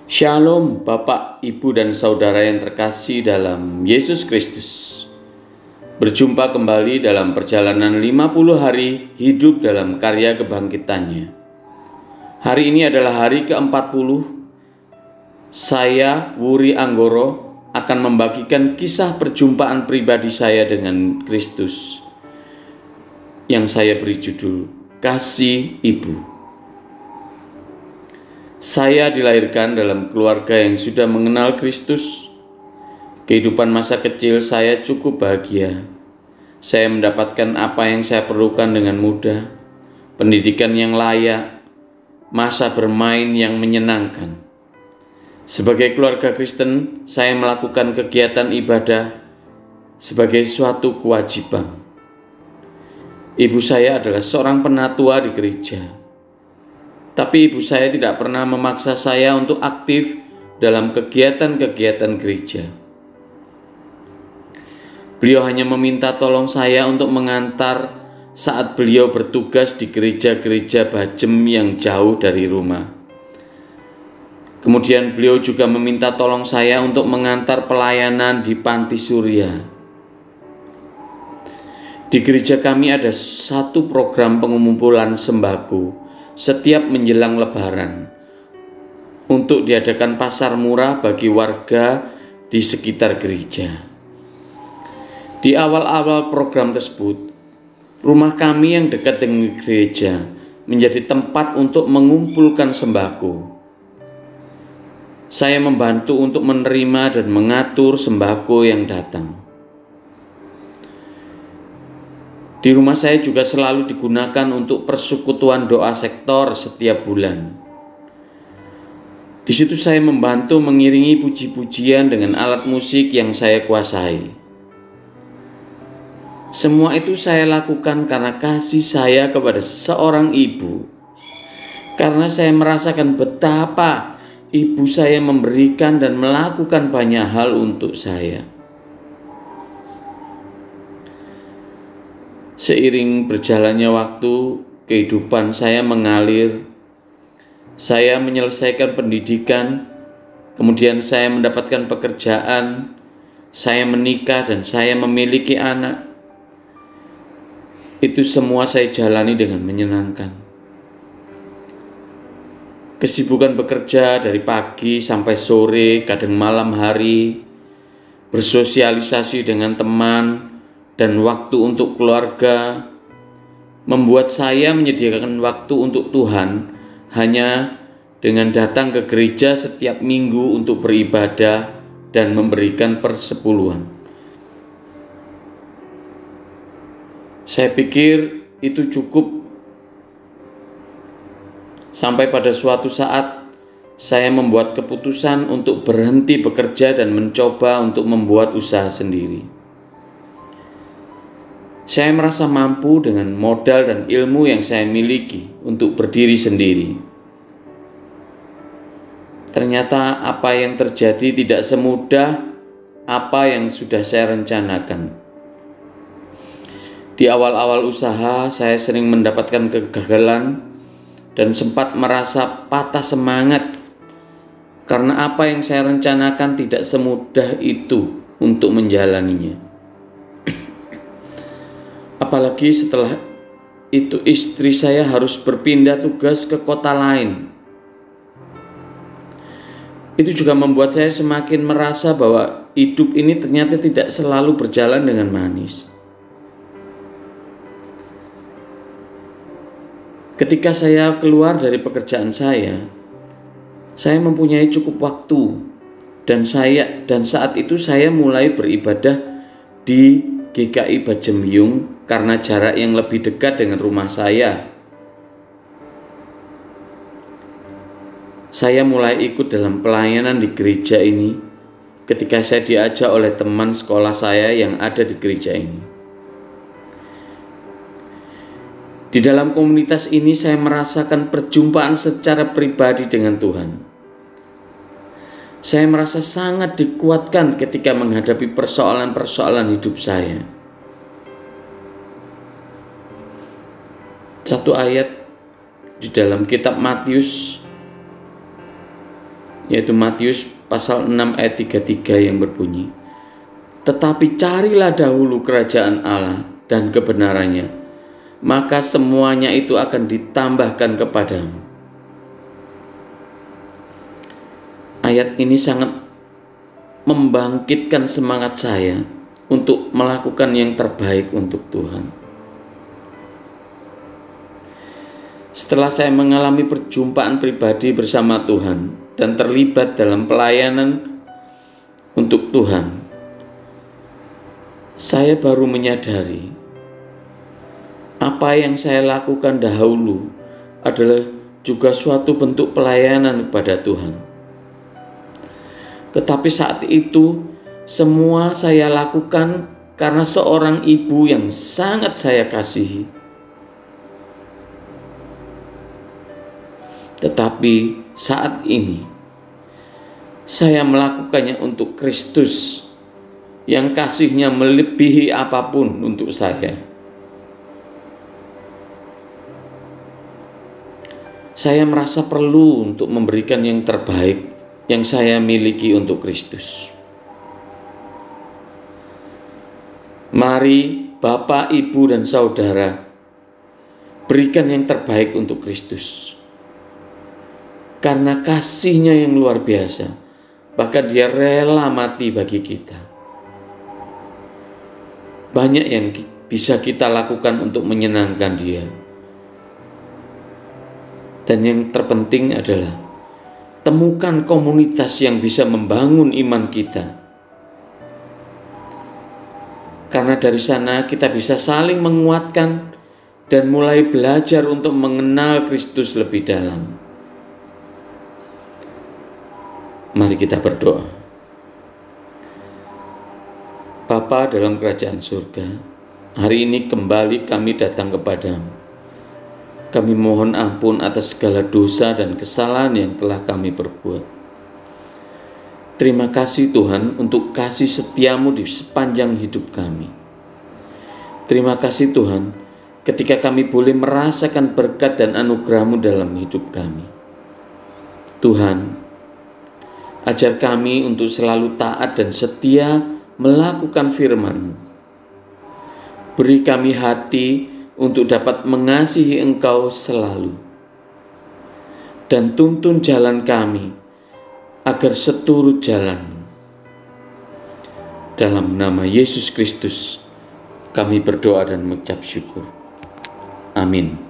Shalom Bapak, Ibu, dan Saudara yang terkasih dalam Yesus Kristus. Berjumpa kembali dalam perjalanan 50 hari hidup dalam karya kebangkitannya. Hari ini adalah hari ke-40. Saya, Wuri Anggoro, akan membagikan kisah perjumpaan pribadi saya dengan Kristus yang saya beri judul Kasih Ibu. Saya dilahirkan dalam keluarga yang sudah mengenal Kristus. Kehidupan masa kecil saya cukup bahagia. Saya mendapatkan apa yang saya perlukan dengan mudah, pendidikan yang layak, masa bermain yang menyenangkan. Sebagai keluarga Kristen, saya melakukan kegiatan ibadah sebagai suatu kewajiban. Ibu saya adalah seorang penatua di gereja. Tapi ibu saya tidak pernah memaksa saya untuk aktif dalam kegiatan-kegiatan gereja. Beliau hanya meminta tolong saya untuk mengantar saat beliau bertugas di gereja-gereja Bajem yang jauh dari rumah. Kemudian beliau juga meminta tolong saya untuk mengantar pelayanan di Panti Surya. Di gereja kami ada satu program pengumpulan sembako setiap menjelang Lebaran untuk diadakan pasar murah bagi warga di sekitar gereja. Di awal-awal program tersebut, rumah kami yang dekat dengan gereja menjadi tempat untuk mengumpulkan sembako. Saya membantu untuk menerima dan mengatur sembako yang datang. Di rumah saya juga selalu digunakan untuk persekutuan doa sektor setiap bulan. Di situ saya membantu mengiringi puji-pujian dengan alat musik yang saya kuasai. Semua itu saya lakukan karena kasih saya kepada seorang ibu. Karena saya merasakan betapa ibu saya memberikan dan melakukan banyak hal untuk saya. Seiring berjalannya waktu, kehidupan saya mengalir. Saya menyelesaikan pendidikan, kemudian saya mendapatkan pekerjaan, saya menikah dan saya memiliki anak. Itu semua saya jalani dengan menyenangkan. Kesibukan bekerja dari pagi sampai sore, kadang malam hari, bersosialisasi dengan teman, dan waktu untuk keluarga membuat saya menyediakan waktu untuk Tuhan hanya dengan datang ke gereja setiap minggu untuk beribadah dan memberikan persepuluhan. Saya pikir itu cukup sampai pada suatu saat saya membuat keputusan untuk berhenti bekerja dan mencoba untuk membuat usaha sendiri. Saya merasa mampu dengan modal dan ilmu yang saya miliki untuk berdiri sendiri. Ternyata apa yang terjadi tidak semudah apa yang sudah saya rencanakan. Di awal-awal usaha, saya sering mendapatkan kegagalan dan sempat merasa patah semangat karena apa yang saya rencanakan tidak semudah itu untuk menjalaninya. Apalagi setelah itu istri saya harus berpindah tugas ke kota lain. Itu juga membuat saya semakin merasa bahwa hidup ini ternyata tidak selalu berjalan dengan manis. Ketika saya keluar dari pekerjaan saya mempunyai cukup waktu dan saat itu saya mulai beribadah di GKI Bajemyung karena jarak yang lebih dekat dengan rumah saya. Saya mulai ikut dalam pelayanan di gereja ini ketika saya diajak oleh teman sekolah saya yang ada di gereja ini. Di dalam komunitas ini saya merasakan perjumpaan secara pribadi dengan Tuhan. Saya merasa sangat dikuatkan ketika menghadapi persoalan-persoalan hidup saya. Satu ayat di dalam kitab Matius yaitu Matius pasal 6 ayat 33 yang berbunyi, "Tetapi carilah dahulu kerajaan Allah dan kebenarannya, maka semuanya itu akan ditambahkan kepadamu." Ayat ini sangat membangkitkan semangat saya untuk melakukan yang terbaik untuk Tuhan. Setelah saya mengalami perjumpaan pribadi bersama Tuhan dan terlibat dalam pelayanan untuk Tuhan, saya baru menyadari apa yang saya lakukan dahulu adalah juga suatu bentuk pelayanan kepada Tuhan. Tetapi saat itu semua saya lakukan karena seorang ibu yang sangat saya kasihi. Tetapi saat ini saya melakukannya untuk Kristus yang kasihnya melebihi apapun untuk saya. Saya merasa perlu untuk memberikan yang terbaik yang saya miliki untuk Kristus. Mari Bapak, Ibu, dan Saudara, berikan yang terbaik untuk Kristus. Karena kasih-Nya yang luar biasa, bahkan Dia rela mati bagi kita. Banyak yang bisa kita lakukan untuk menyenangkan Dia. Dan yang terpenting adalah temukan komunitas yang bisa membangun iman kita. Karena dari sana kita bisa saling menguatkan dan mulai belajar untuk mengenal Kristus lebih dalam. Mari kita berdoa. Bapa dalam kerajaan surga, hari ini kembali kami datang kepadamu. Kami mohon ampun atas segala dosa dan kesalahan yang telah kami perbuat. Terima kasih Tuhan untuk kasih setiamu di sepanjang hidup kami. Terima kasih Tuhan ketika kami boleh merasakan berkat dan anugerah-Mu dalam hidup kami. Tuhan, ajar kami untuk selalu taat dan setia melakukan firman-Mu. Beri kami hati untuk dapat mengasihi Engkau selalu. Dan tuntun jalan kami agar seturut jalan. Dalam nama Yesus Kristus kami berdoa dan mengucap syukur. Amin.